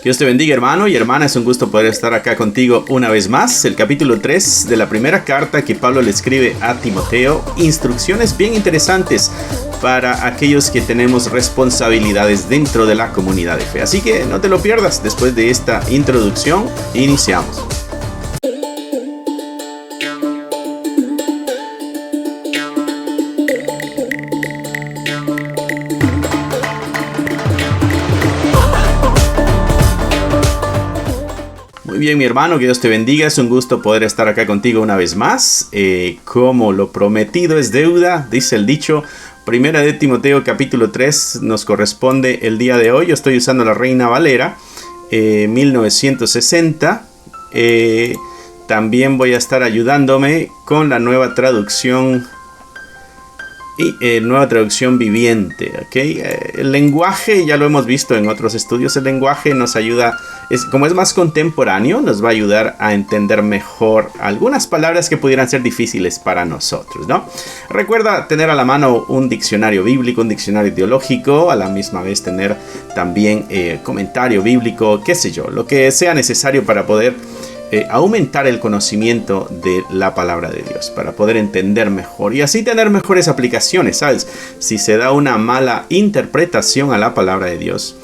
Dios te bendiga, hermano y hermana, es un gusto poder estar acá contigo una vez más. El capítulo 3 de la primera carta que Pablo le escribe a Timoteo. Instrucciones bien interesantes para aquellos que tenemos responsabilidades dentro de la comunidad de fe. Así que no te lo pierdas. Después de esta introducción, iniciamos. Bien, mi hermano, que Dios te bendiga. Es un gusto poder estar acá contigo una vez más. Como lo prometido es deuda, dice el dicho. Primera de Timoteo capítulo 3 nos corresponde el día de hoy. Yo estoy usando la Reina Valera 1960. También voy a estar ayudándome con la nueva traducción nueva traducción viviente, ¿okay? El lenguaje, ya lo hemos visto en otros estudios, el lenguaje nos ayuda, como es más contemporáneo, nos va a ayudar a entender mejor algunas palabras que pudieran ser difíciles para nosotros, ¿no? Recuerda tener a la mano un diccionario bíblico, un diccionario teológico, a la misma vez tener también comentario bíblico, qué sé yo, lo que sea necesario para poder aumentar el conocimiento de la palabra de Dios, para poder entender mejor y así tener mejores aplicaciones, ¿sabes? Si se da una mala interpretación a la palabra de Dios,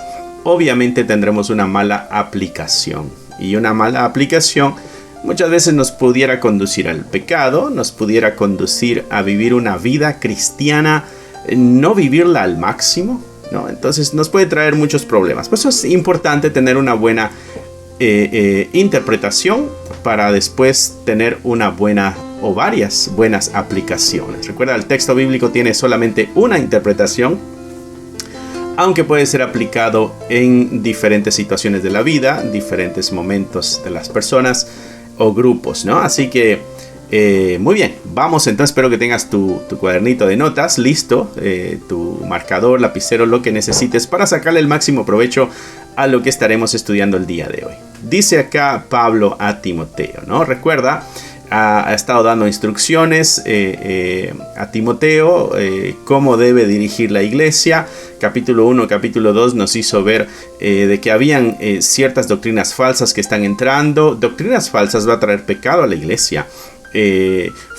obviamente tendremos una mala aplicación, y una mala aplicación muchas veces nos pudiera conducir al pecado, nos pudiera conducir a vivir una vida cristiana, no vivirla al máximo, ¿no? Entonces nos puede traer muchos problemas. Por eso es importante tener una buena interpretación para después tener una buena o varias buenas aplicaciones. Recuerda, el texto bíblico tiene solamente una interpretación, aunque puede ser aplicado en diferentes situaciones de la vida, diferentes momentos de las personas o grupos, ¿no? Así que muy bien, vamos entonces. Espero que tengas tu cuadernito de notas listo, tu marcador, lapicero, lo que necesites para sacarle el máximo provecho a lo que estaremos estudiando el día de hoy. Dice acá Pablo a Timoteo, ¿no? Recuerda, ha estado dando instrucciones a Timoteo, cómo debe dirigir la iglesia. Capítulo 1, capítulo 2 nos hizo ver de que habían ciertas doctrinas falsas que están entrando. Doctrinas falsas va a traer pecado a la iglesia.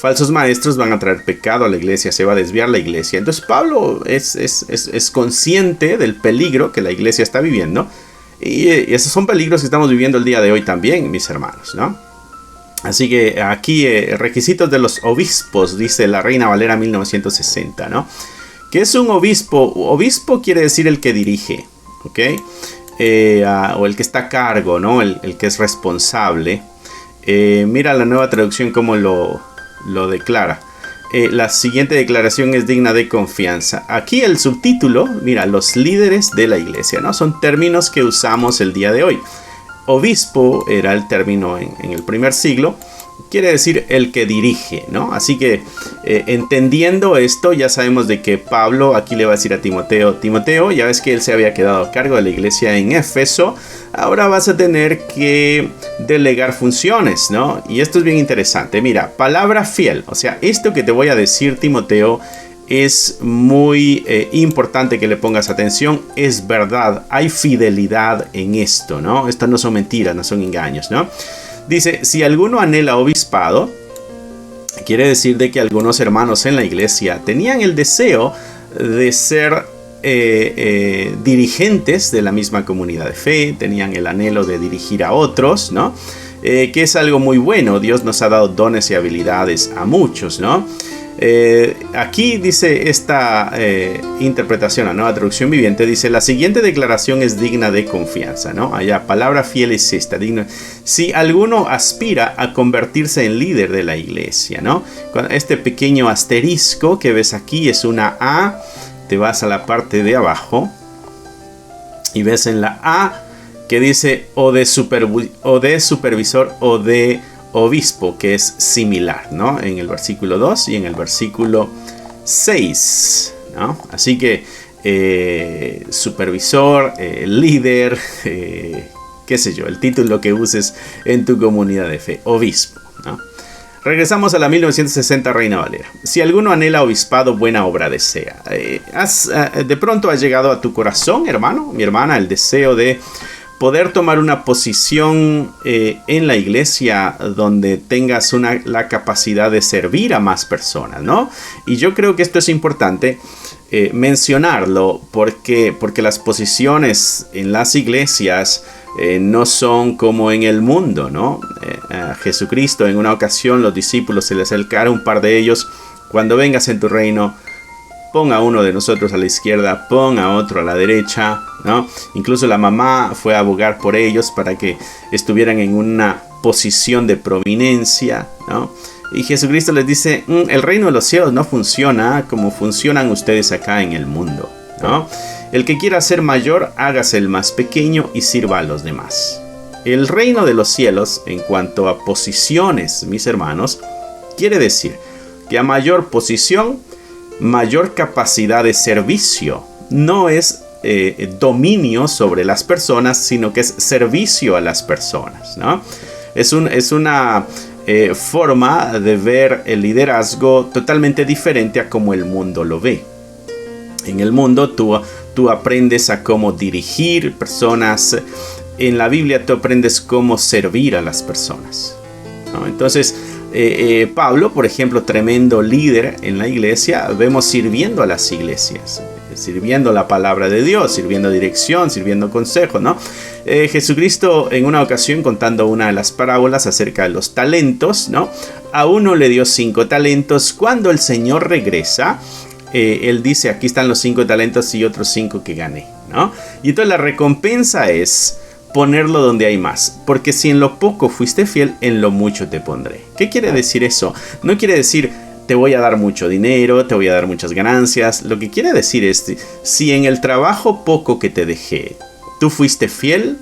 Falsos maestros van a traer pecado a la iglesia, se va a desviar la iglesia. Entonces Pablo es consciente del peligro que la iglesia está viviendo, y esos son peligros que estamos viviendo el día de hoy también, mis hermanos, ¿no? Así que aquí requisitos de los obispos, dice la Reina Valera 1960, ¿no? ¿Qué es un obispo? Obispo quiere decir el que dirige, ¿ok? O el que está a cargo, ¿no? El que es responsable. Mira la nueva traducción como lo declara. La siguiente declaración es digna de confianza. Aquí el subtítulo, mira, los líderes de la iglesia, ¿no? Son términos que usamos el día de hoy. Obispo era el término en el primer siglo. Quiere decir el que dirige, ¿no? Así que entendiendo esto, ya sabemos de que Pablo aquí le va a decir a Timoteo, ya ves que él se había quedado a cargo de la iglesia en Éfeso, ahora vas a tener que delegar funciones, ¿no? Y esto es bien interesante. Mira, palabra fiel, o sea, esto que te voy a decir, Timoteo, es muy importante que le pongas atención. Es verdad, hay fidelidad en esto, ¿no? Estas no son mentiras, no son engaños, ¿no? Dice, si alguno anhela obispado, quiere decir de que algunos hermanos en la iglesia tenían el deseo de ser dirigentes de la misma comunidad de fe, tenían el anhelo de dirigir a otros, ¿no? Que es algo muy bueno. Dios nos ha dado dones y habilidades a muchos, ¿no? Aquí dice esta interpretación, la nueva traducción viviente, dice: la siguiente declaración es digna de confianza, ¿no? Allá, palabra fiel es esta, digna. Si alguno aspira a convertirse en líder de la iglesia, ¿no? Con este pequeño asterisco que ves aquí es una A, te vas a la parte de abajo y ves en la A que dice o de supervisor o de obispo, que es similar, ¿no? En el versículo 2 y en el versículo 6, ¿no? Así que supervisor, líder, qué sé yo, el título que uses en tu comunidad de fe, obispo, ¿no? Regresamos a la 1960 Reina Valera. Si alguno anhela obispado, buena obra desea. De pronto ha llegado a tu corazón, hermano, mi hermana, el deseo de poder tomar una posición en la iglesia donde tengas la capacidad de servir a más personas, ¿no? Y yo creo que esto es importante mencionarlo porque las posiciones en las iglesias no son como en el mundo, ¿no? A Jesucristo en una ocasión los discípulos se les acercaron un par de ellos: cuando vengas en tu reino, pon a uno de nosotros a la izquierda, pon a otro a la derecha, ¿no? Incluso la mamá fue a abogar por ellos para que estuvieran en una posición de prominencia, ¿no? Y Jesucristo les dice, el reino de los cielos no funciona como funcionan ustedes acá en el mundo, ¿no? El que quiera ser mayor, hágase el más pequeño y sirva a los demás. El reino de los cielos, en cuanto a posiciones, mis hermanos, quiere decir que a mayor posición, mayor capacidad de servicio. No es dominio sobre las personas, sino que es servicio a las personas, ¿no? Es una forma de ver el liderazgo totalmente diferente a como el mundo lo ve. En el mundo tú aprendes a cómo dirigir personas. En la Biblia tú aprendes cómo servir a las personas, ¿no? Entonces, Pablo, por ejemplo, tremendo líder en la iglesia, vemos sirviendo a las iglesias, sirviendo la palabra de Dios, sirviendo dirección, sirviendo consejo, ¿no? Jesucristo en una ocasión, contando una de las parábolas acerca de los talentos, ¿no? A uno le dio 5 talentos. Cuando el Señor regresa, Él dice, aquí están los 5 talentos y otros 5 que gané, ¿no? Y entonces la recompensa es ponerlo donde hay más, porque si en lo poco fuiste fiel, en lo mucho te pondré. ¿Qué quiere decir eso? No quiere decir te voy a dar mucho dinero, te voy a dar muchas ganancias. Lo que quiere decir es, si en el trabajo poco que te dejé, tú fuiste fiel,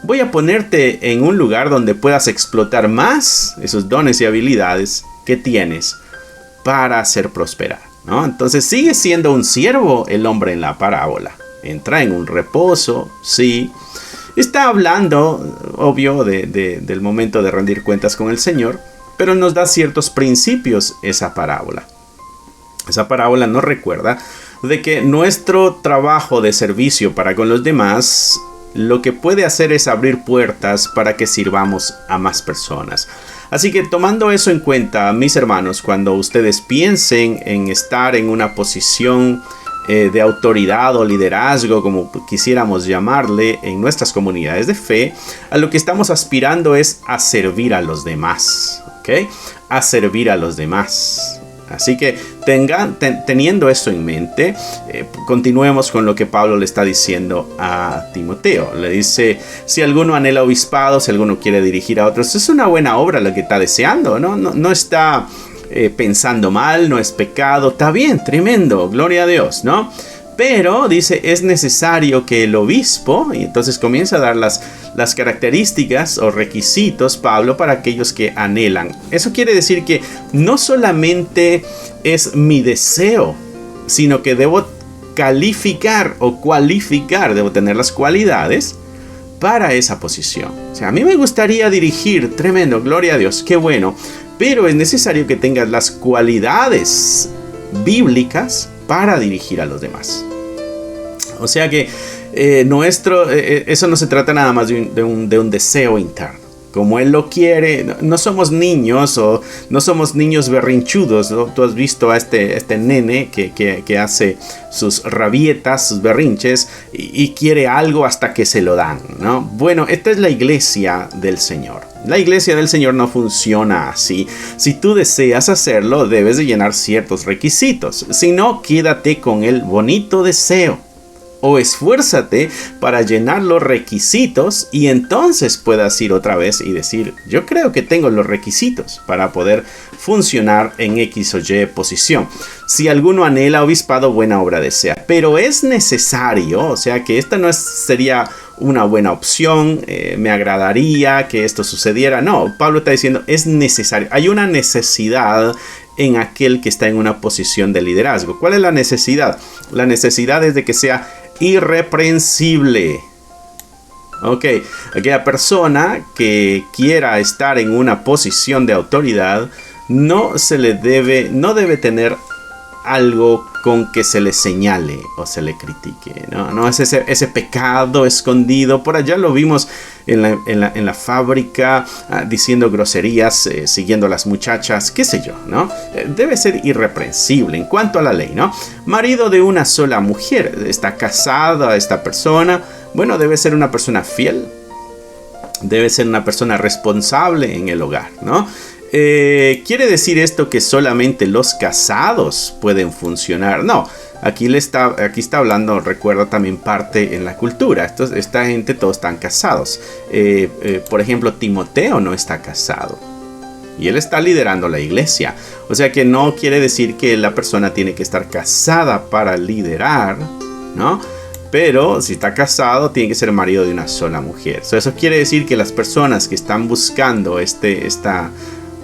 voy a ponerte en un lugar donde puedas explotar más esos dones y habilidades que tienes para hacer prosperar, ¿no? Entonces sigue siendo un siervo el hombre en la parábola. Entra en un reposo, sí. Está hablando, obvio, del momento de rendir cuentas con el Señor, pero nos da ciertos principios esa parábola. Esa parábola nos recuerda de que nuestro trabajo de servicio para con los demás, lo que puede hacer es abrir puertas para que sirvamos a más personas. Así que tomando eso en cuenta, mis hermanos, cuando ustedes piensen en estar en una posición de autoridad o liderazgo, como quisiéramos llamarle, en nuestras comunidades de fe, a lo que estamos aspirando es a servir a los demás, ¿ok? A servir a los demás. Así que teniendo eso en mente, continuemos con lo que Pablo le está diciendo a Timoteo. Le dice, si alguno anhela obispado, si alguno quiere dirigir a otros, es una buena obra lo que está deseando, ¿no? No está pensando mal, no es pecado, está bien, tremendo, gloria a Dios, ¿no? Pero dice, es necesario que el obispo, y entonces comienza a dar las características o requisitos, Pablo, para aquellos que anhelan. Eso quiere decir que no solamente es mi deseo, sino que debo calificar o cualificar, debo tener las cualidades para esa posición. O sea, a mí me gustaría dirigir, tremendo, gloria a Dios, qué bueno, pero es necesario que tengas las cualidades bíblicas para dirigir a los demás. O sea que eso no se trata nada más de un deseo interno. Como Él lo quiere, no somos niños o no somos niños berrinchudos, ¿no? Tú has visto a este nene que hace sus rabietas, sus berrinches y quiere algo hasta que se lo dan, ¿no? Bueno, esta es la iglesia del Señor. La iglesia del Señor no funciona así. Si tú deseas hacerlo, debes de llenar ciertos requisitos. Si no, quédate con el bonito deseo. O esfuérzate para llenar los requisitos y entonces puedas ir otra vez y decir, yo creo que tengo los requisitos para poder funcionar en X o Y posición. Si alguno anhela obispado, buena obra desea. Pero es necesario, o sea que esta no sería una buena opción, me agradaría que esto sucediera. No, Pablo está diciendo, es necesario. Hay una necesidad en aquel que está en una posición de liderazgo. ¿Cuál es la necesidad? La necesidad es de que sea irreprensible. Ok, aquella persona que quiera estar en una posición de autoridad no debe tener algo con que se le señale o se le critique, ¿no? No es ese pecado escondido. Por allá lo vimos en la fábrica, diciendo groserías, siguiendo a las muchachas, qué sé yo, ¿no? Debe ser irreprensible. En cuanto a la ley, ¿no? Marido de una sola mujer, está casada esta persona, bueno, debe ser una persona fiel, debe ser una persona responsable en el hogar, ¿no? ¿Quiere decir esto que solamente los casados pueden funcionar? No, aquí está hablando, recuerda, también parte en la cultura. Esta gente todos están casados. Por ejemplo, Timoteo no está casado y él está liderando la iglesia. O sea que no quiere decir que la persona tiene que estar casada para liderar, ¿no? Pero si está casado, tiene que ser marido de una sola mujer. Eso quiere decir que las personas que están buscando esta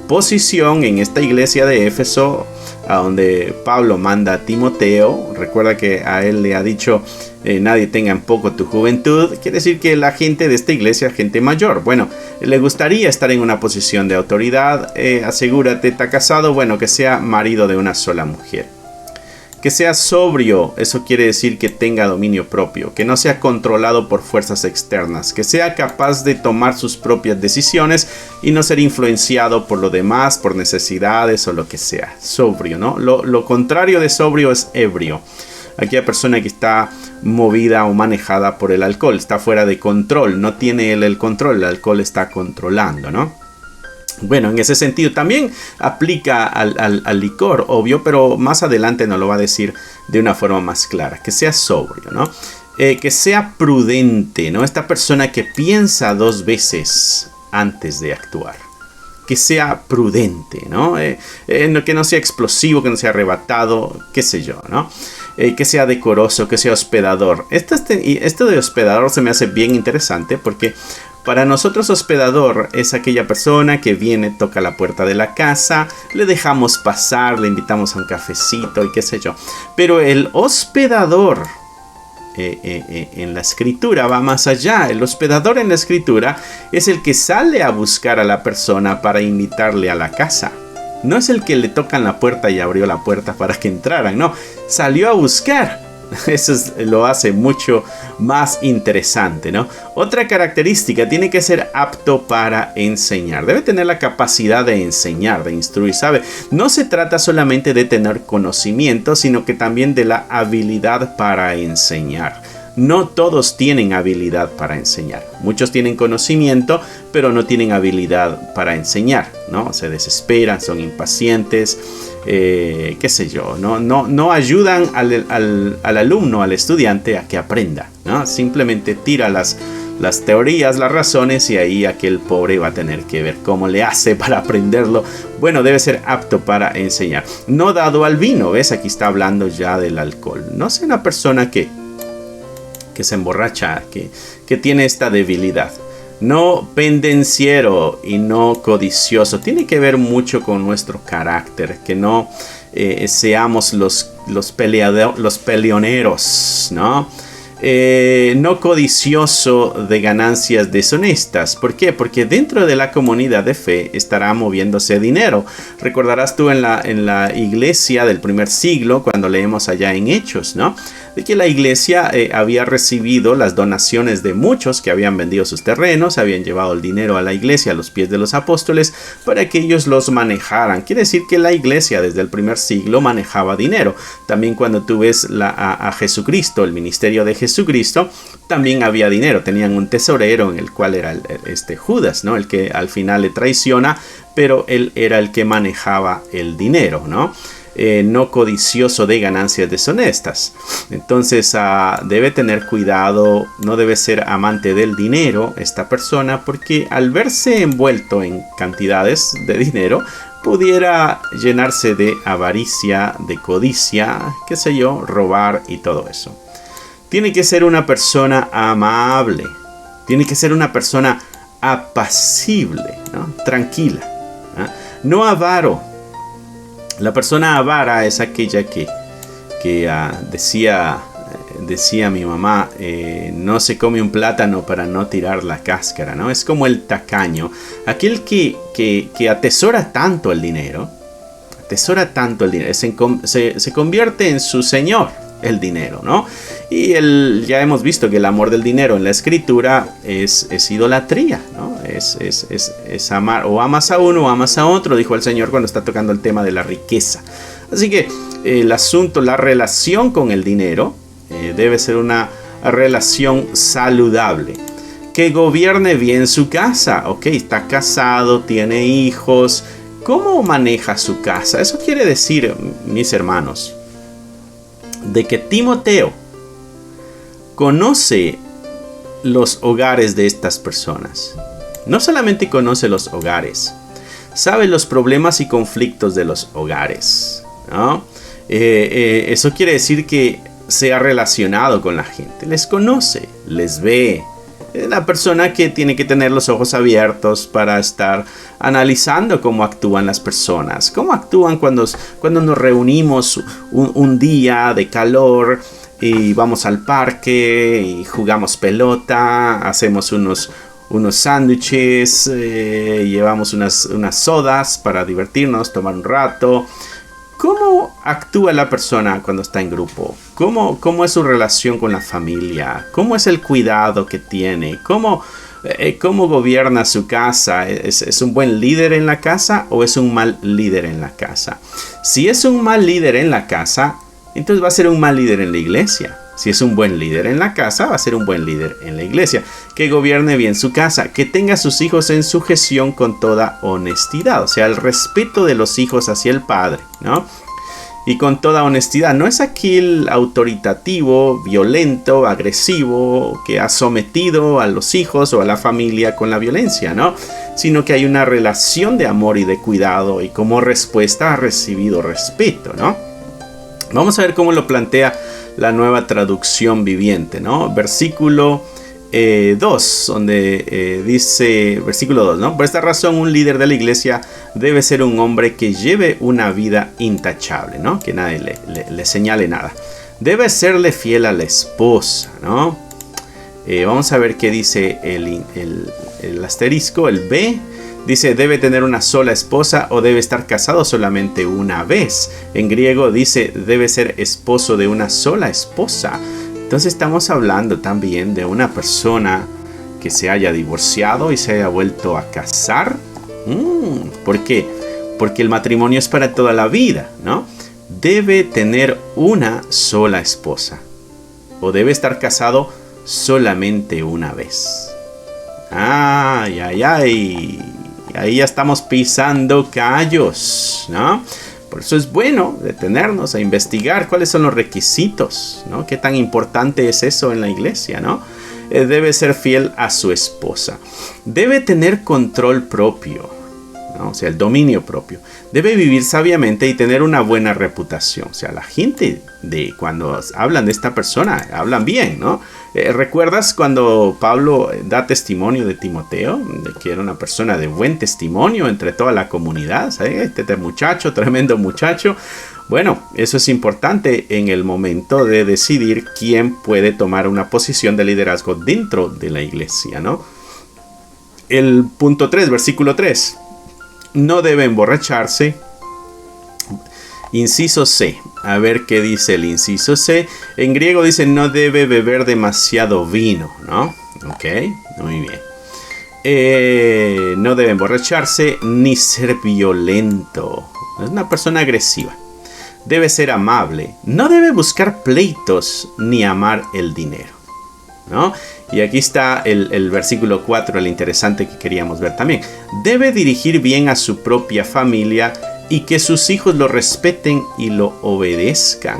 posición en esta iglesia de Éfeso, a donde Pablo manda a Timoteo, recuerda que a él le ha dicho, nadie tenga en poco tu juventud, quiere decir que la gente de esta iglesia, gente mayor, bueno, le gustaría estar en una posición de autoridad, asegúrate, está casado, bueno, que sea marido de una sola mujer. Que sea sobrio, eso quiere decir que tenga dominio propio, que no sea controlado por fuerzas externas, que sea capaz de tomar sus propias decisiones y no ser influenciado por lo demás, por necesidades o lo que sea. Sobrio, ¿no? Lo contrario de sobrio es ebrio. Aquella persona que está movida o manejada por el alcohol, está fuera de control, no tiene él el control, el alcohol está controlando, ¿no? Bueno, en ese sentido también aplica al licor, obvio, pero más adelante nos lo va a decir de una forma más clara. Que sea sobrio, ¿no? Que sea prudente, ¿no? Esta persona que piensa 2 veces antes de actuar. Que sea prudente, ¿no? Que no sea explosivo, que no sea arrebatado, qué sé yo, ¿no? Que sea decoroso, que sea hospedador. Esto de hospedador se me hace bien interesante porque para nosotros hospedador es aquella persona que viene, toca la puerta de la casa, le dejamos pasar, le invitamos a un cafecito y qué sé yo. Pero el hospedador en la escritura va más allá. El hospedador en la escritura es el que sale a buscar a la persona para invitarle a la casa. No es el que le tocan la puerta y abrió la puerta para que entraran, no, salió a buscar. Eso lo hace mucho más interesante, ¿no? Otra característica, tiene que ser apto para enseñar. Debe tener la capacidad de enseñar, de instruir, ¿sabe? No se trata solamente de tener conocimiento, sino que también de la habilidad para enseñar. No todos tienen habilidad para enseñar. Muchos tienen conocimiento, pero no tienen habilidad para enseñar, ¿no? Se desesperan, son impacientes, qué sé yo, no ayudan al alumno, al estudiante a que aprenda, ¿no? Simplemente tira las teorías, las razones y ahí aquel pobre va a tener que ver cómo le hace para aprenderlo. Bueno, debe ser apto para enseñar. No dado al vino, ¿ves? Aquí está hablando ya del alcohol. No sea una persona que se emborracha, que tiene esta debilidad. No pendenciero y no codicioso. Tiene que ver mucho con nuestro carácter. Que no seamos los peleoneros, ¿no? No codicioso de ganancias deshonestas. ¿Por qué? Porque dentro de la comunidad de fe estará moviéndose dinero. Recordarás tú en la iglesia del primer siglo, cuando leemos allá en Hechos, ¿no? De que la iglesia había recibido las donaciones de muchos que habían vendido sus terrenos, habían llevado el dinero a la iglesia a los pies de los apóstoles para que ellos los manejaran. Quiere decir que la iglesia desde el primer siglo manejaba dinero. También cuando tú ves a Jesucristo, el ministerio de Jesucristo, también había dinero. Tenían un tesorero en el cual era Judas, ¿no? El que al final le traiciona, pero él era el que manejaba el dinero, ¿no? No codicioso de ganancias deshonestas. Entonces debe tener cuidado, no debe ser amante del dinero esta persona, porque al verse envuelto en cantidades de dinero pudiera llenarse de avaricia, de codicia, qué sé yo, robar y todo eso. Tiene que ser una persona amable, tiene que ser una persona apacible, ¿no? Tranquila, no avaro. La persona avara es aquella que decía mi mamá, no se come un plátano para no tirar la cáscara, ¿no? Es como el tacaño, aquel que atesora tanto el dinero, atesora tanto el dinero, se convierte en su señor el dinero, ¿no? Y ya hemos visto que el amor del dinero en la escritura es idolatría, ¿no? Es amar, o amas a uno o amas a otro, dijo el Señor cuando está tocando el tema de la riqueza. Así que el asunto, la relación con el dinero debe ser una relación saludable. Que gobierne bien su casa. Ok, está casado, tiene hijos. ¿Cómo maneja su casa? Eso quiere decir, mis hermanos, de que Timoteo conoce los hogares de estas personas. No solamente conoce los hogares, sabe los problemas y conflictos de los hogares, ¿no? Eso quiere decir que se ha relacionado con la gente, les conoce, les ve. Es la persona que tiene que tener los ojos abiertos para estar analizando cómo actúan las personas, cómo actúan cuando nos reunimos un día de calor y vamos al parque y jugamos pelota, hacemos unos sándwiches, llevamos unas sodas para divertirnos, tomar un rato. ¿Cómo actúa la persona cuando está en grupo? ¿Cómo es su relación con la familia? ¿Cómo es el cuidado que tiene? ¿Cómo gobierna su casa? ¿Es un buen líder en la casa o es un mal líder en la casa? Si es un mal líder en la casa, entonces va a ser un mal líder en la iglesia. Si es un buen líder en la casa, va a ser un buen líder en la iglesia. Que gobierne bien su casa, que tenga a sus hijos en sujeción con toda honestidad. O sea, el respeto de los hijos hacia el padre, ¿no? Y con toda honestidad. No es aquel autoritativo, violento, agresivo, que ha sometido a los hijos o a la familia con la violencia, ¿no? Sino que hay una relación de amor y de cuidado y como respuesta ha recibido respeto, ¿no? Vamos a ver cómo lo plantea la Nueva Traducción Viviente, ¿no? Versículo 2, donde dice, versículo 2, ¿no? Por esta razón, un líder de la iglesia debe ser un hombre que lleve una vida intachable, ¿no? Que nadie le señale nada. Debe serle fiel a la esposa, ¿no? Vamos a ver qué dice el asterisco, el B. Dice, debe tener una sola esposa o debe estar casado solamente una vez. En griego dice, debe ser esposo de una sola esposa. Entonces estamos hablando también de una persona que se haya divorciado y se haya vuelto a casar. ¿Por qué? Porque el matrimonio es para toda la vida, ¿no? Debe tener una sola esposa o debe estar casado solamente una vez. Ay. Ahí ya estamos pisando callos, ¿no? Por eso es bueno detenernos a investigar cuáles son los requisitos, ¿no? Qué tan importante es eso en la iglesia, ¿no? Debe ser fiel a su esposa. Debe tener control propio, ¿no? O sea, el dominio propio. Debe vivir sabiamente y tener una buena reputación. O sea, la gente cuando hablan de esta persona, hablan bien, ¿no? ¿Recuerdas cuando Pablo da testimonio de Timoteo? De que era una persona de buen testimonio entre toda la comunidad. ¿Sabes? Este muchacho, tremendo muchacho. Bueno, eso es importante en el momento de decidir quién puede tomar una posición de liderazgo dentro de la iglesia, ¿no? El punto 3, versículo 3. No debe emborracharse. Inciso C. A ver qué dice el inciso C. En griego dice no debe beber demasiado vino, ¿no? Ok, muy bien. No debe emborracharse ni ser violento. Es una persona agresiva. Debe ser amable. No debe buscar pleitos ni amar el dinero, ¿no? Y aquí está el versículo 4, el interesante que queríamos ver también. Debe dirigir bien a su propia familia y que sus hijos lo respeten y lo obedezcan,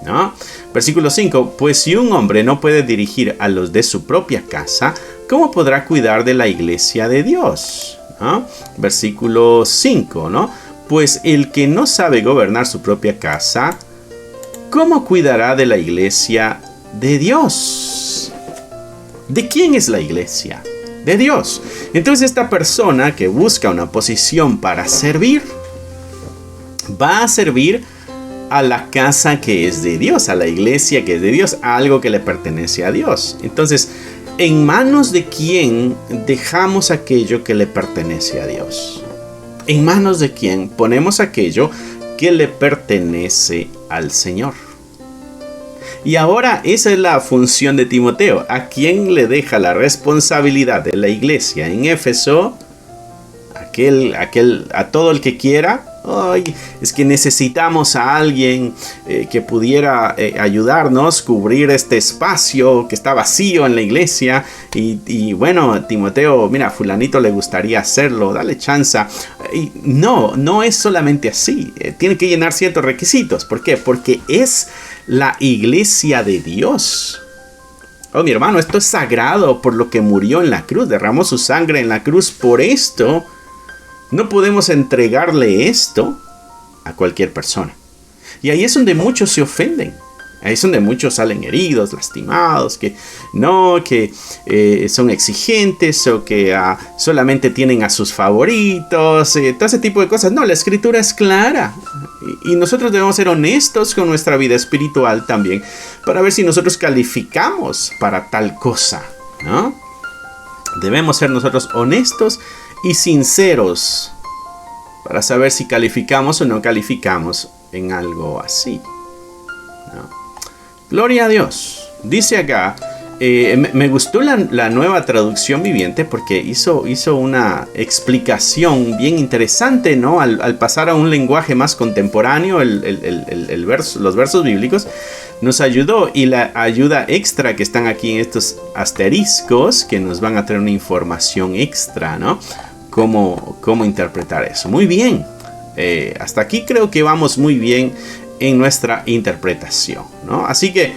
¿no? Versículo 5. Pues si un hombre no puede dirigir a los de su propia casa, ¿cómo podrá cuidar de la iglesia de Dios? ¿No? Versículo 5, ¿no? Pues el que no sabe gobernar su propia casa, ¿cómo cuidará de la iglesia de Dios? ¿De quién es la iglesia? De Dios. Entonces esta persona que busca una posición para servir, va a servir a la casa que es de Dios, a la iglesia que es de Dios, a algo que le pertenece a Dios. Entonces, ¿en manos de quién dejamos aquello que le pertenece a Dios? ¿En manos de quién ponemos aquello que le pertenece al Señor? Y ahora esa es la función de Timoteo. ¿A quién le deja la responsabilidad de la iglesia en Éfeso? A todo el que quiera. Ay, es que necesitamos a alguien que pudiera ayudarnos, cubrir este espacio que está vacío en la iglesia. Y bueno, Timoteo, mira, fulanito le gustaría hacerlo, dale chance. Y no es solamente así. Tiene que llenar ciertos requisitos. ¿Por qué? Porque es la iglesia de Dios. Oh, mi hermano, esto es sagrado por lo que murió en la cruz. Derramó su sangre en la cruz por esto. No podemos entregarle esto a cualquier persona. Y ahí es donde muchos se ofenden. Ahí es donde muchos salen heridos, lastimados, que son exigentes o que solamente tienen a sus favoritos, todo ese tipo de cosas. No, la escritura es clara. Y nosotros debemos ser honestos con nuestra vida espiritual también, para ver si nosotros calificamos para tal cosa, ¿no? Debemos ser nosotros honestos y sinceros para saber si calificamos o no calificamos en algo así, ¿no? Gloria a Dios. Dice acá, me gustó la nueva traducción viviente porque hizo una explicación bien interesante, ¿no? Al pasar a un lenguaje más contemporáneo, los versos bíblicos nos ayudó, y la ayuda extra que están aquí en estos asteriscos que nos van a traer una información extra, ¿no? Cómo interpretar eso. Muy bien. Hasta aquí creo que vamos muy bien en nuestra interpretación, ¿no? Así que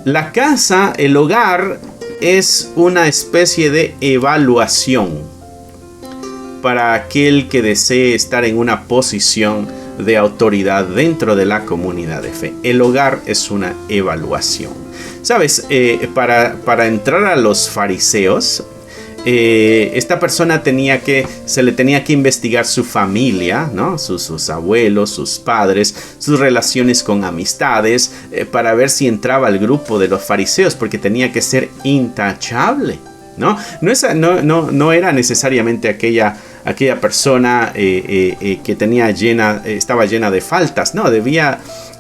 la casa, el hogar, es una especie de evaluación para aquel que desee estar en una posición de autoridad dentro de la comunidad de fe. El hogar es una evaluación. ¿Sabes? Para entrar a los fariseos, esta persona se le tenía que investigar su familia, ¿no? Sus abuelos, sus padres, sus relaciones con amistades, para ver si entraba al grupo de los fariseos, porque tenía que ser intachable, ¿no? No era necesariamente aquella persona que estaba llena de faltas, no,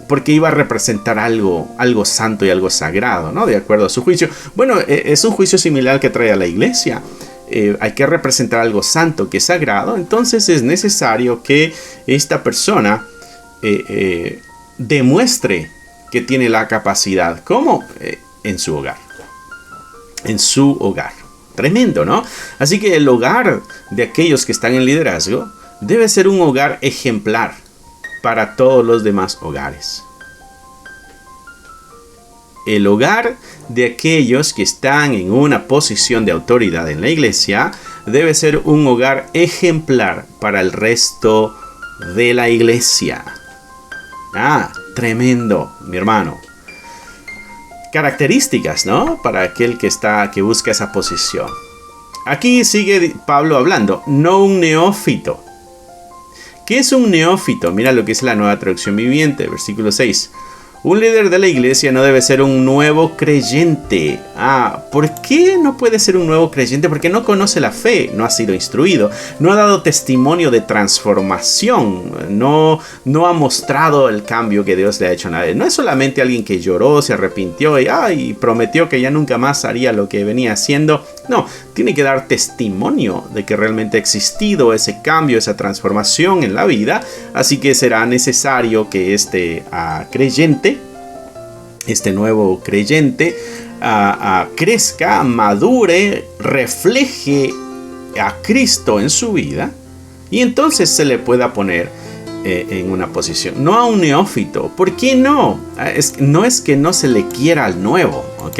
porque iba a representar algo santo y algo sagrado, ¿no? De acuerdo a su juicio. Bueno, es un juicio similar al que trae a la iglesia. Hay que representar algo santo que es sagrado. Entonces es necesario que esta persona demuestre que tiene la capacidad. ¿Cómo? En su hogar. En su hogar. Tremendo, ¿no? Así que el hogar de aquellos que están en liderazgo debe ser un hogar ejemplar para todos los demás hogares. El hogar de aquellos que están en una posición de autoridad en la iglesia debe ser un hogar ejemplar para el resto de la iglesia. Tremendo, mi hermano. Características, ¿no? Para aquel que busca esa posición. Aquí sigue Pablo hablando, no un neófito. ¿Qué es un neófito? Mira lo que es la Nueva Traducción Viviente, versículo 6. Un líder de la iglesia no debe ser un nuevo creyente. ¿Por qué no puede ser un nuevo creyente? Porque no conoce la fe, no ha sido instruido, no ha dado testimonio de transformación, no ha mostrado el cambio que Dios le ha hecho a nadie. No es solamente alguien que lloró, se arrepintió y prometió que ya nunca más haría lo que venía haciendo. No, tiene que dar testimonio de que realmente ha existido ese cambio, esa transformación en la vida. Así que será necesario que este creyente, este nuevo creyente, crezca, madure, refleje a Cristo en su vida, y entonces se le pueda poner en una posición. No a un neófito. ¿Por qué no? No es que no se le quiera al nuevo, ¿ok?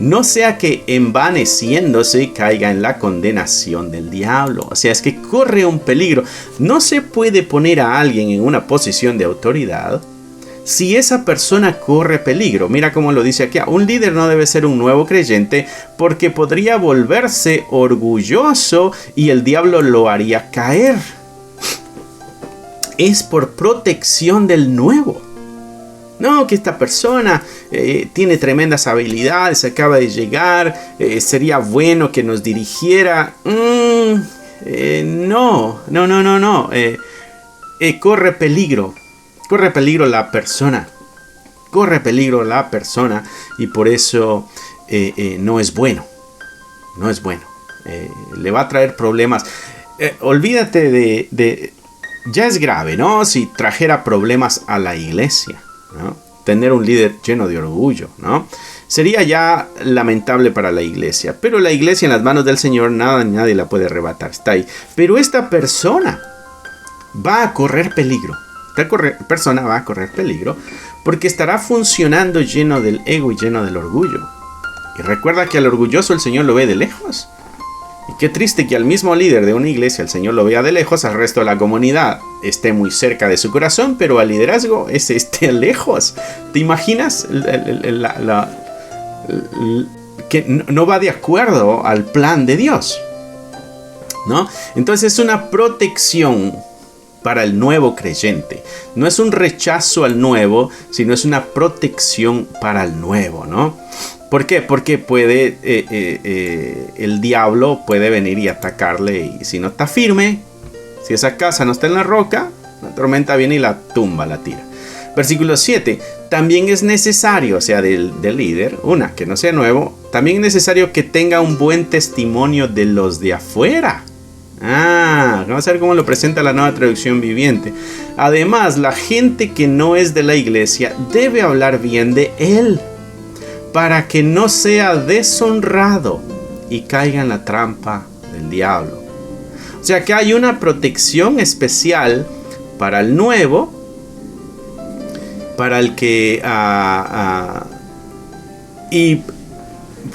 No sea que envaneciéndose caiga en la condenación del diablo. O sea, es que corre un peligro. No se puede poner a alguien en una posición de autoridad si esa persona corre peligro. Mira cómo lo dice aquí. Un líder no debe ser un nuevo creyente porque podría volverse orgulloso y el diablo lo haría caer. Es por protección del nuevo. No, que esta persona tiene tremendas habilidades, acaba de llegar, sería bueno que nos dirigiera. No. Corre peligro la persona. Corre peligro la persona y por eso no es bueno. No es bueno. Le va a traer problemas. Olvídate de... Ya es grave, ¿no? Si trajera problemas a la iglesia, ¿no? Tener un líder lleno de orgullo, ¿no? Sería ya lamentable para la iglesia. Pero la iglesia en las manos del Señor, nadie la puede arrebatar. Está ahí. Pero esta persona va a correr peligro. Esta persona va a correr peligro porque estará funcionando lleno del ego y lleno del orgullo. Y recuerda que al orgulloso el Señor lo ve de lejos. Y qué triste que al mismo líder de una iglesia el Señor lo vea de lejos, al resto de la comunidad esté muy cerca de su corazón, pero al liderazgo esté lejos. ¿Te imaginas? Que no va de acuerdo al plan de Dios, ¿no? Entonces es una protección para el nuevo creyente. No es un rechazo al nuevo, sino es una protección para el nuevo, ¿no? ¿Por qué? Porque puede el diablo puede venir y atacarle, y si no está firme, si esa casa no está en la roca, la tormenta viene y la tumba, la tira. Versículo 7. También es necesario, o sea, del líder, que no sea nuevo, también es necesario que tenga un buen testimonio de los de afuera. Vamos a ver cómo lo presenta la Nueva Traducción Viviente. Además, la gente que no es de la iglesia debe hablar bien de él, para que no sea deshonrado y caiga en la trampa del diablo. O sea que hay una protección especial para el nuevo, para el que...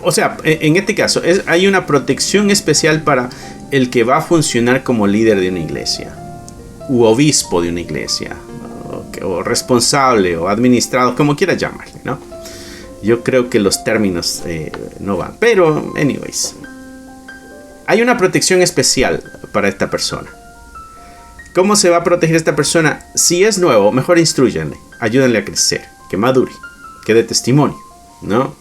o sea, en este caso, hay una protección especial para el que va a funcionar como líder de una iglesia, u obispo de una iglesia, o responsable, o administrado, como quieras llamarle, ¿no? Yo creo que los términos no van. Pero, anyways, hay una protección especial para esta persona. ¿Cómo se va a proteger esta persona? Si es nuevo, mejor instrúyanle, ayúdenle a crecer, que madure, que dé testimonio, ¿no?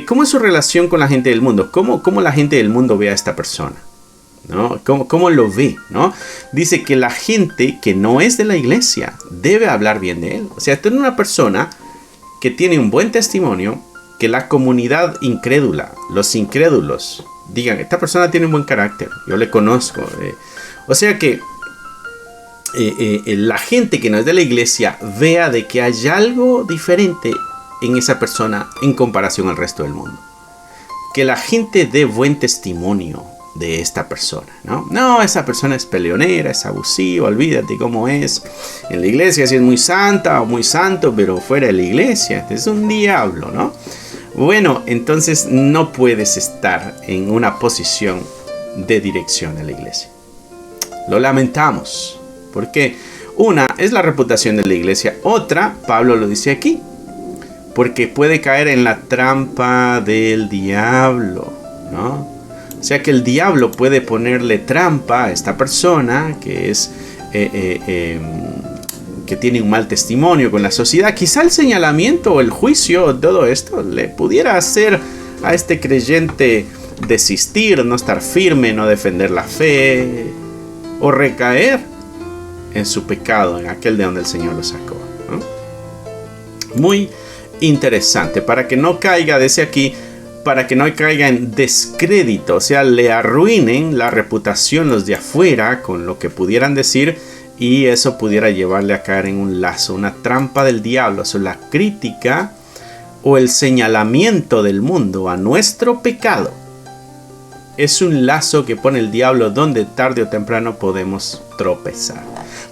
¿Cómo es su relación con la gente del mundo? ¿Cómo la gente del mundo ve a esta persona? ¿No? ¿Cómo lo ve? ¿No? Dice que la gente que no es de la iglesia debe hablar bien de él. O sea, esta es una persona que tiene un buen testimonio, que la comunidad incrédula, los incrédulos, digan, esta persona tiene un buen carácter, yo le conozco. O sea que la gente que no es de la iglesia vea de que hay algo diferente en esa persona en comparación al resto del mundo. Que la gente dé buen testimonio de esta persona, ¿no? No, esa persona es peleonera, es abusiva, olvídate cómo es. En la iglesia sí es muy santa o muy santo, pero fuera de la iglesia es un diablo, ¿no? Bueno, entonces no puedes estar en una posición de dirección en la iglesia. Lo lamentamos, porque una es la reputación de la iglesia, otra, Pablo lo dice aquí, porque puede caer en la trampa del diablo, ¿no? O sea que el diablo puede ponerle trampa a esta persona que es que tiene un mal testimonio con la sociedad. Quizá el señalamiento o el juicio, todo esto le pudiera hacer a este creyente desistir, no estar firme, no defender la fe o recaer en su pecado, en aquel de donde el Señor lo sacó, ¿no? Muy interesante, para que no caiga desde aquí, para que no caiga en descrédito, o sea, le arruinen la reputación los de afuera con lo que pudieran decir, y eso pudiera llevarle a caer en un lazo, una trampa del diablo. O sea, la crítica o el señalamiento del mundo a nuestro pecado es un lazo que pone el diablo donde tarde o temprano podemos tropezar.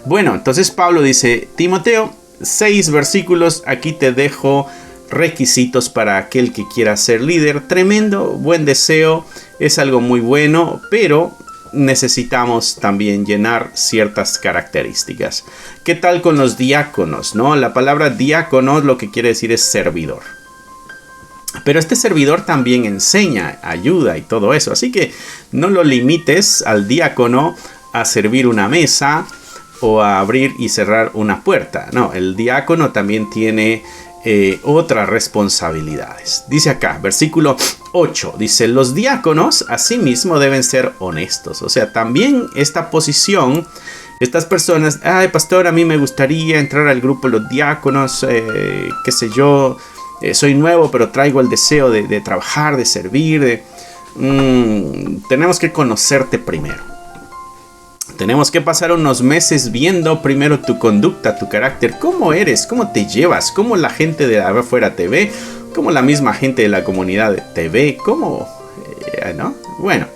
Bueno, entonces Pablo dice, Timoteo, 6 versículos, aquí te dejo requisitos para aquel que quiera ser líder. Tremendo, buen deseo, es algo muy bueno, pero necesitamos también llenar ciertas características. ¿Qué tal con los diáconos? ¿No? La palabra diácono lo que quiere decir es servidor. Pero este servidor también enseña, ayuda y todo eso. Así que no lo limites al diácono a servir una mesa o a abrir y cerrar una puerta. No, el diácono también tiene otras responsabilidades. Dice acá, versículo 8, dice, los diáconos asimismo deben ser honestos. O sea, también esta posición, estas personas, ay pastor, a mí me gustaría entrar al grupo de los diáconos, qué sé yo, soy nuevo pero traigo el deseo de trabajar, de servir, tenemos que conocerte primero. Tenemos que pasar unos meses viendo primero tu conducta, tu carácter, cómo eres, cómo te llevas, cómo la gente de afuera te ve, cómo la misma gente de la comunidad te ve, cómo, ¿no? Bueno,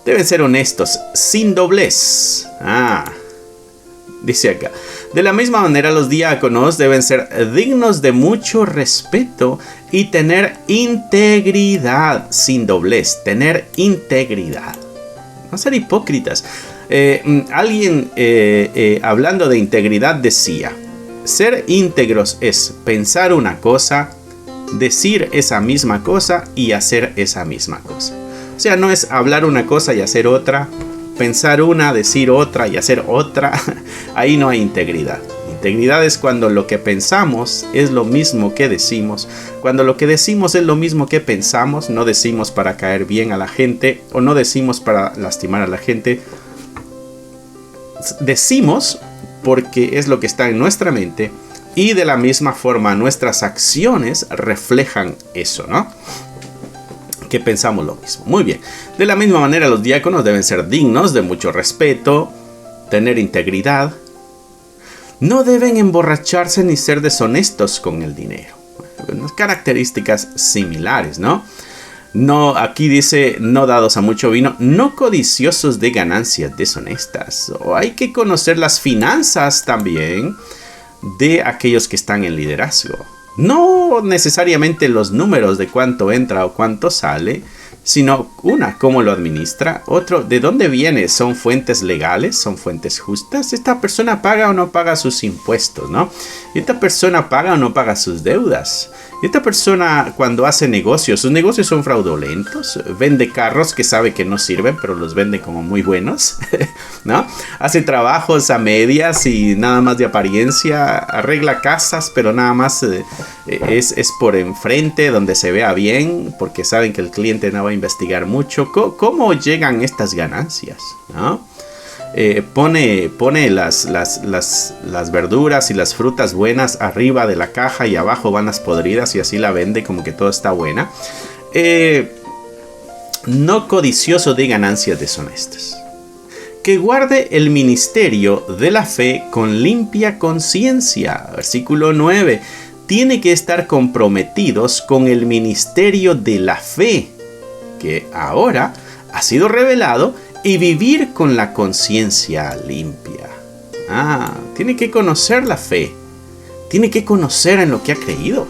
deben ser honestos, sin doblez. Dice acá, de la misma manera los diáconos deben ser dignos de mucho respeto y tener integridad, sin doblez, tener integridad. No ser hipócritas. Alguien hablando de integridad decía, ser íntegros es pensar una cosa, decir esa misma cosa y hacer esa misma cosa. O sea, no es hablar una cosa y hacer otra, pensar una, decir otra y hacer otra. Ahí no hay integridad. Integridad es cuando lo que pensamos es lo mismo que decimos. Cuando lo que decimos es lo mismo que pensamos, no decimos para caer bien a la gente o no decimos para lastimar a la gente. Decimos porque es lo que está en nuestra mente y de la misma forma nuestras acciones reflejan eso, ¿no? Que pensamos lo mismo. Muy bien. De la misma manera los diáconos deben ser dignos de mucho respeto, tener integridad. No deben emborracharse ni ser deshonestos con el dinero. Unas características similares, ¿no? No, aquí dice, no dados a mucho vino, no codiciosos de ganancias deshonestas. O hay que conocer las finanzas también de aquellos que están en liderazgo. No necesariamente los números de cuánto entra o cuánto sale, sino cómo lo administra, otro, de dónde viene, son fuentes legales, son fuentes justas, esta persona paga o no paga sus impuestos, ¿no? Esta persona paga o no paga sus deudas. Esta persona cuando hace negocios, sus negocios son fraudulentos, vende carros que sabe que no sirven, pero los vende como muy buenos, ¿no? Hace trabajos a medias y nada más de apariencia, arregla casas, pero nada más es por enfrente donde se vea bien, porque saben que el cliente no va a investigar mucho. ¿Cómo llegan estas ganancias? ¿No? Pone las verduras y las frutas buenas arriba de la caja y abajo van las podridas y así la vende como que todo está buena. No codicioso de ganancias deshonestas. Que guarde el ministerio de la fe con limpia conciencia. Versículo 9. Tiene que estar comprometidos con el ministerio de la fe, que ahora ha sido revelado, y vivir con la conciencia limpia. Tiene que conocer la fe. Tiene que conocer en lo que ha creído.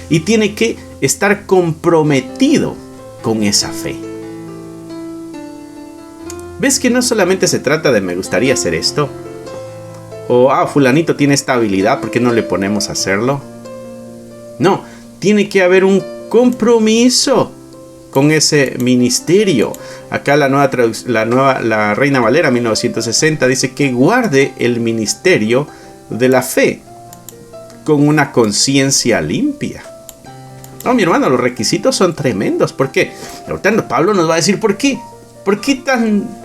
Y tiene que estar comprometido con esa fe. ¿Ves que no solamente se trata de me gustaría hacer esto? O fulanito tiene esta habilidad, ¿por qué no le ponemos a hacerlo? No, tiene que haber un compromiso con ese ministerio. Acá la Reina Valera 1960 dice que guarde el ministerio de la fe con una conciencia limpia. No, mi hermano, los requisitos son tremendos. ¿Por qué? Ahorita Pablo nos va a decir por qué. ¿Por qué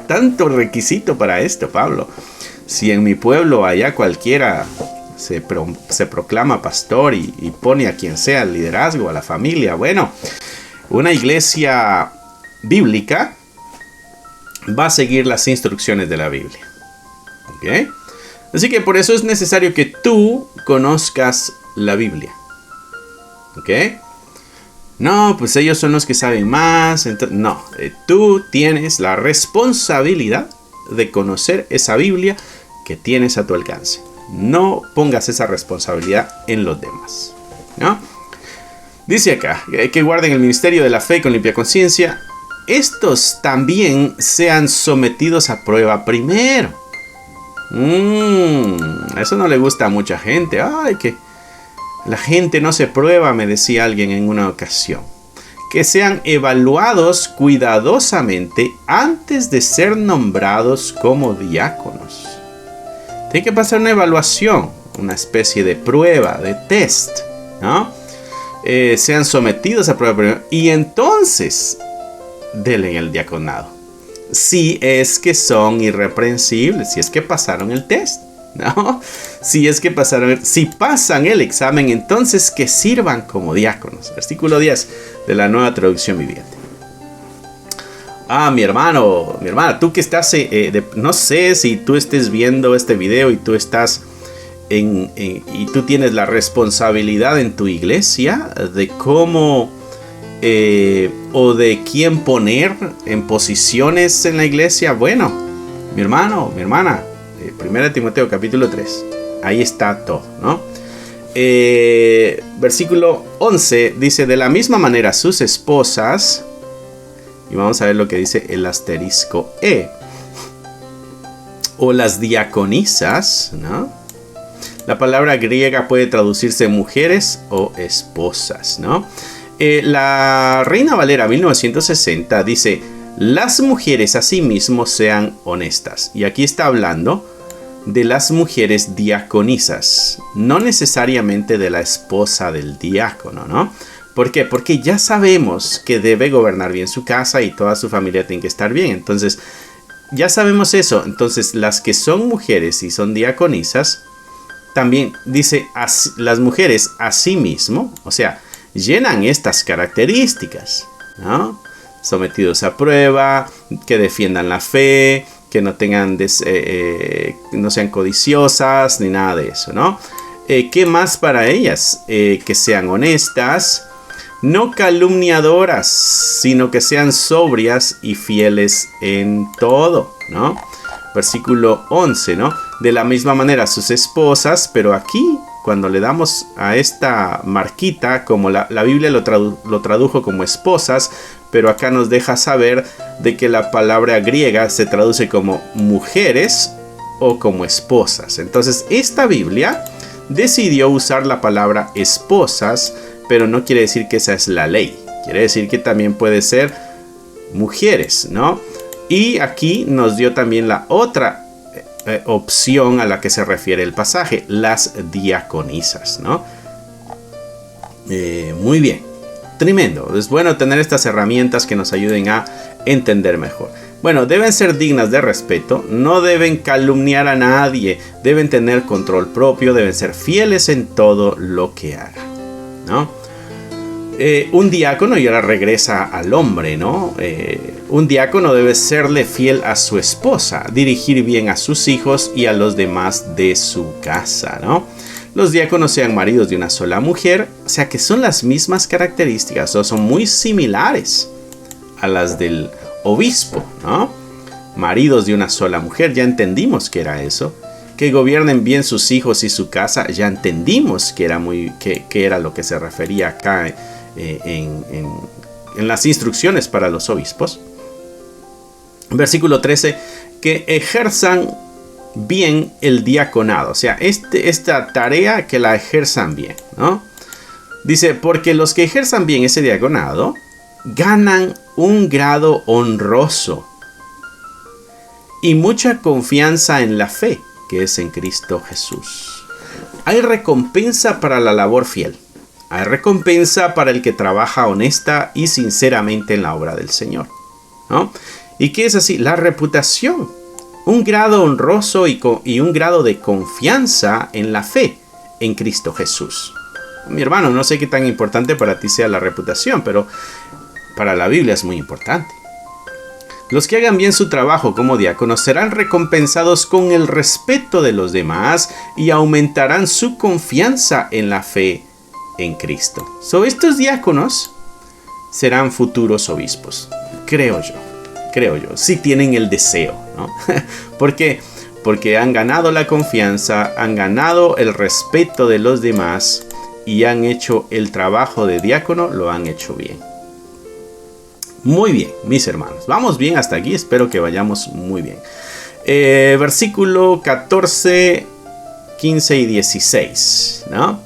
tanto requisito para esto, Pablo? Si en mi pueblo allá cualquiera se proclama pastor y pone a quien sea el liderazgo, a la familia. Bueno, una iglesia bíblica va a seguir las instrucciones de la Biblia. ¿Ok? Así que por eso es necesario que tú conozcas la Biblia. ¿Ok? No, pues ellos son los que saben más. No, tú tienes la responsabilidad de conocer esa Biblia que tienes a tu alcance. No pongas esa responsabilidad en los demás, ¿no? Dice acá, que guarden el ministerio de la fe con limpia conciencia. Estos también sean sometidos a prueba primero. Eso no le gusta a mucha gente. Ay, que la gente no se prueba, me decía alguien en una ocasión. Que sean evaluados cuidadosamente antes de ser nombrados como diáconos. Tiene que pasar una evaluación, una especie de prueba, de test, ¿no? Sean sometidos a prueba primero, y entonces denle el diaconado. Si es que son irreprensibles, si es que pasaron el test, ¿no? Si pasan el examen, entonces que sirvan como diáconos. Versículo 10 de la Nueva Traducción Viviente. Mi hermano, mi hermana, tú que estás, no sé si tú estés viendo este video y tú estás y tú tienes la responsabilidad en tu iglesia de cómo o de quién poner en posiciones en la iglesia. Bueno, mi hermano, mi hermana, 1 Timoteo capítulo 3, ahí está todo, ¿no? Versículo 11 dice: de la misma manera sus esposas, y vamos a ver lo que dice el asterisco E, o las diaconisas, ¿no? La palabra griega puede traducirse mujeres o esposas, ¿no? La Reina Valera 1960 dice: las mujeres asimismo sean honestas. Y aquí está hablando de las mujeres diaconisas, no necesariamente de la esposa del diácono, ¿no? ¿Por qué? Porque ya sabemos que debe gobernar bien su casa y toda su familia tiene que estar bien. Entonces, ya sabemos eso. Entonces, las que son mujeres y son diaconisas, también dice las mujeres asimismo, o sea, llenan estas características, ¿no? Sometidos a prueba, que defiendan la fe, que no tengan no sean codiciosas ni nada de eso, ¿no? ¿Qué más para ellas? Que sean honestas, no calumniadoras, sino que sean sobrias y fieles en todo, ¿no? Versículo 11, ¿no? De la misma manera sus esposas, pero aquí cuando le damos a esta marquita, como la Biblia lo tradujo como esposas, pero acá nos deja saber de que la palabra griega se traduce como mujeres o como esposas. Entonces esta Biblia decidió usar la palabra esposas, pero no quiere decir que esa es la ley. Quiere decir que también puede ser mujeres, ¿no? Y aquí nos dio también la otra opción a la que se refiere el pasaje, las diaconisas, ¿no? Muy bien, tremendo. Es bueno tener estas herramientas que nos ayuden a entender mejor. Bueno, deben ser dignas de respeto, no deben calumniar a nadie, deben tener control propio, deben ser fieles en todo lo que hagan, ¿no? Un diácono, y ahora regresa al hombre, ¿no? Un diácono debe serle fiel a su esposa, dirigir bien a sus hijos y a los demás de su casa, ¿no? Los diáconos sean maridos de una sola mujer, o sea que son las mismas características, o son muy similares a las del obispo, ¿no? Maridos de una sola mujer, ya entendimos que era eso. Que gobiernen bien sus hijos y su casa, ya entendimos que era lo que se refería acá en las instrucciones para los obispos. Versículo 13, que ejerzan bien el diaconado, o sea, esta tarea que la ejerzan bien, ¿no? Dice, porque los que ejerzan bien ese diaconado ganan un grado honroso y mucha confianza en la fe que es en Cristo Jesús. Hay recompensa para la labor fiel. Hay recompensa para el que trabaja honesta y sinceramente en la obra del Señor, ¿no? ¿Y qué es así? La reputación. Un grado honroso y un grado de confianza en la fe en Cristo Jesús. Mi hermano, no sé qué tan importante para ti sea la reputación, pero para la Biblia es muy importante. Los que hagan bien su trabajo como diáconos serán recompensados con el respeto de los demás y aumentarán su confianza en la fe en Cristo. Estos diáconos serán futuros obispos, creo yo, si tienen el deseo, ¿no? ¿Por qué? Porque han ganado la confianza, han ganado el respeto de los demás y han hecho el trabajo de diácono, lo han hecho bien. Muy bien, mis hermanos, vamos bien hasta aquí, espero que vayamos muy bien. Versículo 14, 15 y 16, ¿no?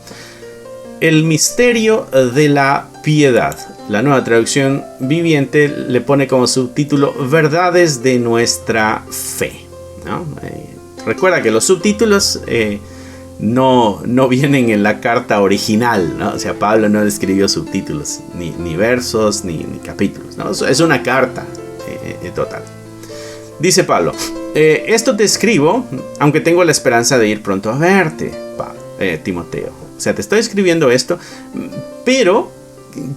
El misterio de la piedad. La Nueva Traducción Viviente le pone como subtítulo Verdades de nuestra fe, ¿no? Recuerda que los subtítulos no vienen en la carta original, ¿no? O sea, Pablo no escribió subtítulos, ni versos, ni capítulos, ¿no? Es una carta total. Dice Pablo, esto te escribo, aunque tengo la esperanza de ir pronto a verte, Timoteo. O sea, te estoy escribiendo esto, pero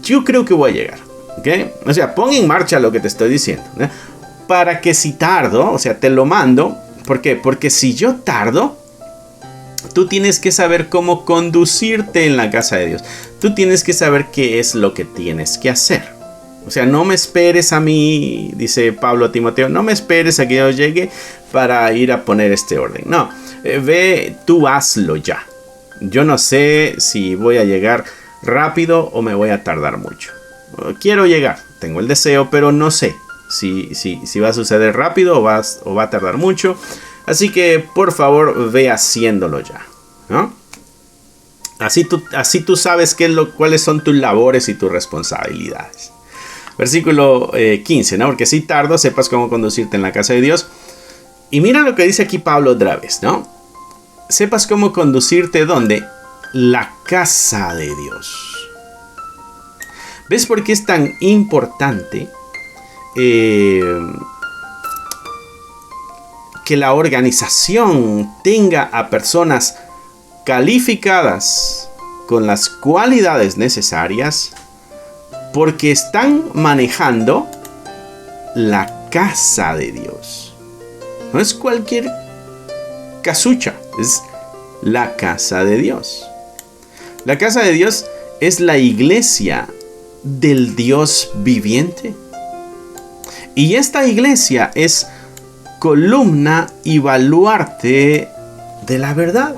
yo creo que voy a llegar, ¿ok? O sea, pon en marcha lo que te estoy diciendo, ¿no? Para que si tardo, o sea, te lo mando. ¿Por qué? Porque si yo tardo, tú tienes que saber cómo conducirte en la casa de Dios. Tú tienes que saber qué es lo que tienes que hacer. O sea, no me esperes a mí, dice Pablo a Timoteo, no me esperes a que yo llegue para ir a poner este orden. No, ve, tú hazlo ya. Yo no sé si voy a llegar rápido o me voy a tardar mucho. Quiero llegar, tengo el deseo, pero no sé si va a suceder rápido o va a tardar mucho. Así que, por favor, ve haciéndolo ya, ¿no? Así tú sabes cuáles son tus labores y tus responsabilidades. Versículo 15, ¿no? Porque si tardo, sepas cómo conducirte en la casa de Dios. Y mira lo que dice aquí Pablo otra vez, ¿no? Sepas cómo conducirte, ¿dónde? La casa de Dios. ¿Ves por qué es tan importante que la organización tenga a personas calificadas con las cualidades necesarias? Porque están manejando la casa de Dios. No es cualquier casucha, es la casa de Dios. La casa de Dios es la iglesia del Dios viviente. Y esta iglesia es columna y baluarte de la verdad.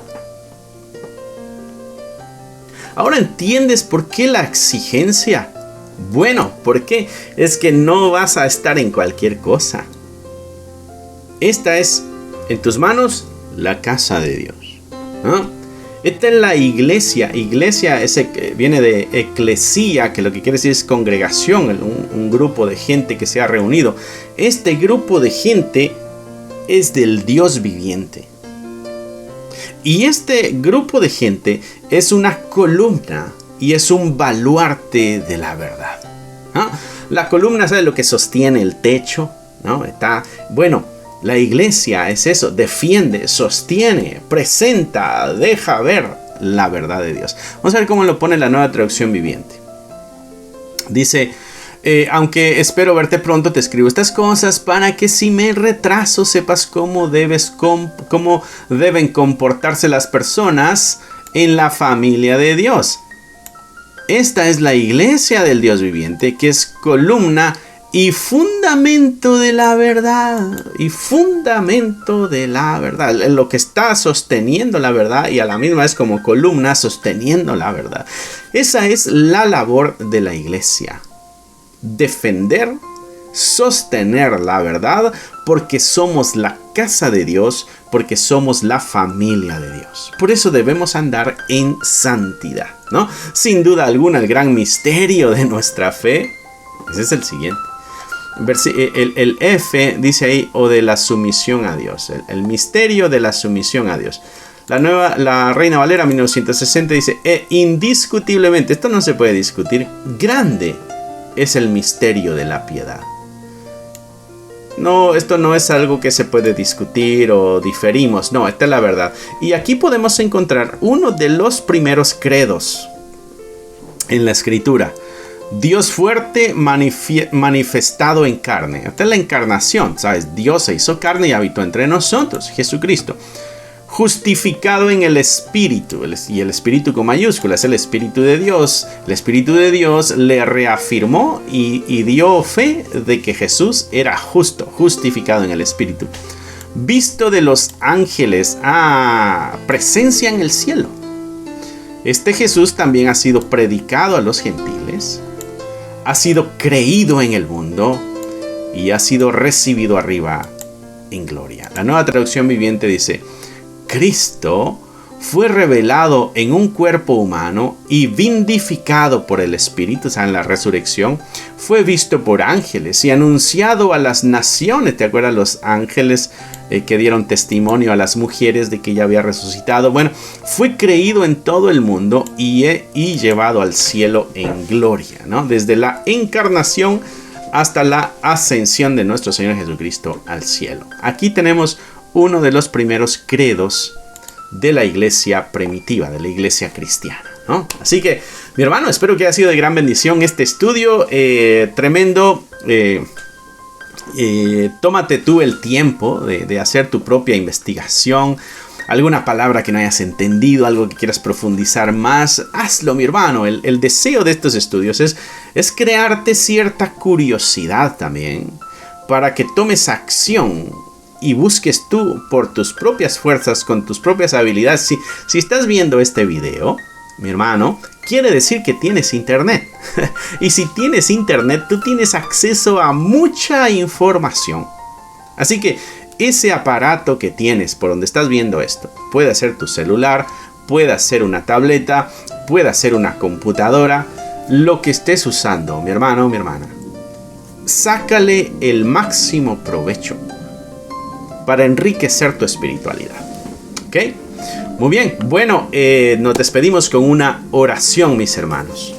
Ahora entiendes por qué la exigencia. Bueno, ¿por qué? Es que no vas a estar en cualquier cosa. Esta es en tus manos la casa de Dios, ¿no? Esta es la iglesia. Iglesia viene de eclesía, que lo que quiere decir es congregación, un grupo de gente que se ha reunido. Este grupo de gente es del Dios viviente. Y este grupo de gente es una columna y es un baluarte de la verdad, ¿no? La columna, ¿sabe lo que sostiene el techo? ¿No? La iglesia es eso, defiende, sostiene, presenta, deja ver la verdad de Dios. Vamos a ver cómo lo pone la Nueva Traducción Viviente. Dice, aunque espero verte pronto, te escribo estas cosas para que si me retraso sepas cómo deben comportarse las personas en la familia de Dios. Esta es la iglesia del Dios viviente, que es columna y fundamento de la verdad. Y fundamento de la verdad. Lo que está sosteniendo la verdad y a la misma vez como columna sosteniendo la verdad. Esa es la labor de la iglesia. Defender, sostener la verdad, porque somos la casa de Dios, porque somos la familia de Dios. Por eso debemos andar en santidad, ¿no? Sin duda alguna, el gran misterio de nuestra fe, ese es el siguiente. El F dice ahí, o de la sumisión a Dios. El misterio de la sumisión a Dios. La Reina Valera 1960 dice, indiscutiblemente, esto no se puede discutir, grande es el misterio de la piedad. No, esto no es algo que se puede discutir o diferimos. No, esta es la verdad. Y aquí podemos encontrar uno de los primeros credos en la Escritura. Dios fuerte manifestado en carne. Esta es la encarnación, ¿sabes? Dios se hizo carne y habitó entre nosotros, Jesucristo. Justificado en el Espíritu, y el Espíritu con mayúsculas, el Espíritu de Dios. El Espíritu de Dios le reafirmó y dio fe de que Jesús era justo, justificado en el Espíritu. Visto de los ángeles, presencia en el cielo. Este Jesús también ha sido predicado a los gentiles, ha sido creído en el mundo y ha sido recibido arriba en gloria. La Nueva Traducción Viviente dice, Cristo fue revelado en un cuerpo humano y vindificado por el Espíritu, o sea, en la resurrección, fue visto por ángeles y anunciado a las naciones. ¿Te acuerdas los ángeles que dieron testimonio a las mujeres de que ya había resucitado? Bueno, fue creído en todo el mundo y llevado al cielo en gloria, ¿no? Desde la encarnación hasta la ascensión de nuestro Señor Jesucristo al cielo. Aquí tenemos uno de los primeros credos de la iglesia primitiva, de la iglesia cristiana, ¿no? Así que, mi hermano, espero que haya sido de gran bendición este estudio tremendo. Tómate tú el tiempo de hacer tu propia investigación. Alguna palabra que no hayas entendido, algo que quieras profundizar más, hazlo, mi hermano. El deseo de estos estudios es crearte cierta curiosidad también, para que tomes acción y busques tú por tus propias fuerzas, con tus propias habilidades. Si estás viendo este video, mi hermano, quiere decir que tienes internet. Y si tienes internet, tú tienes acceso a mucha información. Así que ese aparato que tienes por donde estás viendo esto, puede ser tu celular, puede ser una tableta, puede ser una computadora, lo que estés usando, mi hermano, mi hermana, sácale el máximo provecho para enriquecer tu espiritualidad. ¿Ok? Muy bien. Bueno, nos despedimos con una oración, mis hermanos.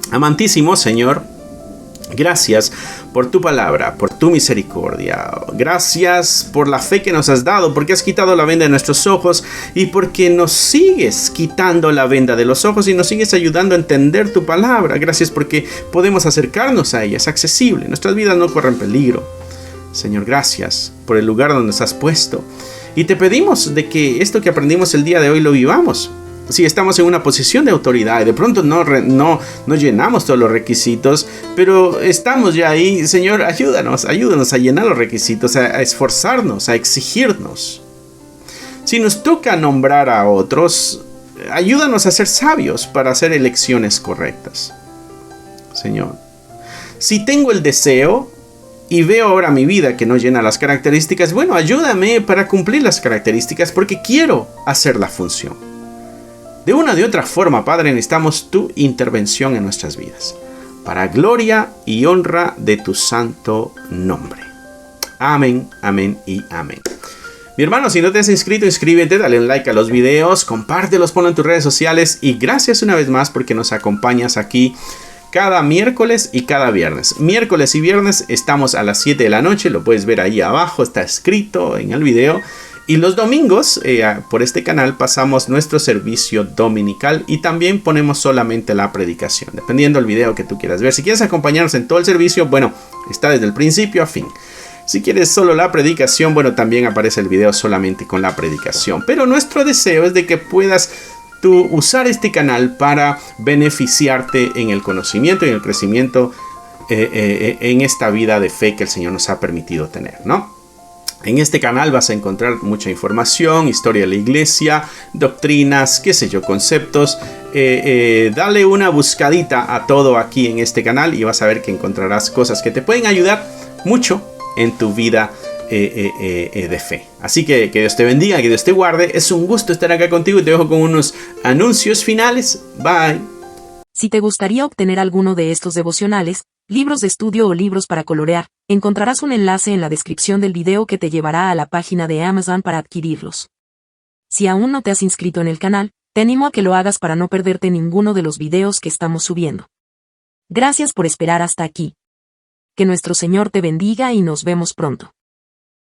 Amantísimo Señor, gracias por tu palabra, por tu misericordia. Gracias por la fe que nos has dado, porque has quitado la venda de nuestros ojos y porque nos sigues quitando la venda de los ojos y nos sigues ayudando a entender tu palabra. Gracias porque podemos acercarnos a ella, es accesible. Nuestras vidas no corren peligro. Señor, gracias por el lugar donde nos has puesto. Y te pedimos de que esto que aprendimos el día de hoy lo vivamos. Si estamos en una posición de autoridad y de pronto no llenamos todos los requisitos, pero estamos ya ahí, Señor, ayúdanos a llenar los requisitos, a esforzarnos, a exigirnos. Si nos toca nombrar a otros, ayúdanos a ser sabios para hacer elecciones correctas. Señor, si tengo el deseo y veo ahora mi vida que no llena las características, bueno, ayúdame para cumplir las características porque quiero hacer la función. De una de otra forma, Padre, necesitamos tu intervención en nuestras vidas, para gloria y honra de tu santo nombre. Amén, amén y amén. Mi hermano, si no te has inscrito, inscríbete, dale un like a los videos, compártelos, ponlo en tus redes sociales y gracias una vez más porque nos acompañas aquí cada miércoles y cada viernes. Miércoles y viernes estamos a las 7 de la noche, lo puedes ver ahí abajo, está escrito en el video. Y los domingos, por este canal, pasamos nuestro servicio dominical y también ponemos solamente la predicación, dependiendo del video que tú quieras ver. Si quieres acompañarnos en todo el servicio, bueno, está desde el principio a fin. Si quieres solo la predicación, bueno, también aparece el video solamente con la predicación. Pero nuestro deseo es de que puedas tú usar este canal para beneficiarte en el conocimiento y en el crecimiento en esta vida de fe que el Señor nos ha permitido tener, ¿no? En este canal vas a encontrar mucha información, historia de la iglesia, doctrinas, qué sé yo, conceptos. Dale una buscadita a todo aquí en este canal y vas a ver que encontrarás cosas que te pueden ayudar mucho en tu vida de fe. Así que Dios te bendiga, que Dios te guarde. Es un gusto estar acá contigo y te dejo con unos anuncios finales. Bye. Si te gustaría obtener alguno de estos devocionales, libros de estudio o libros para colorear, encontrarás un enlace en la descripción del video que te llevará a la página de Amazon para adquirirlos. Si aún no te has inscrito en el canal, te animo a que lo hagas para no perderte ninguno de los videos que estamos subiendo. Gracias por esperar hasta aquí. Que nuestro Señor te bendiga y nos vemos pronto.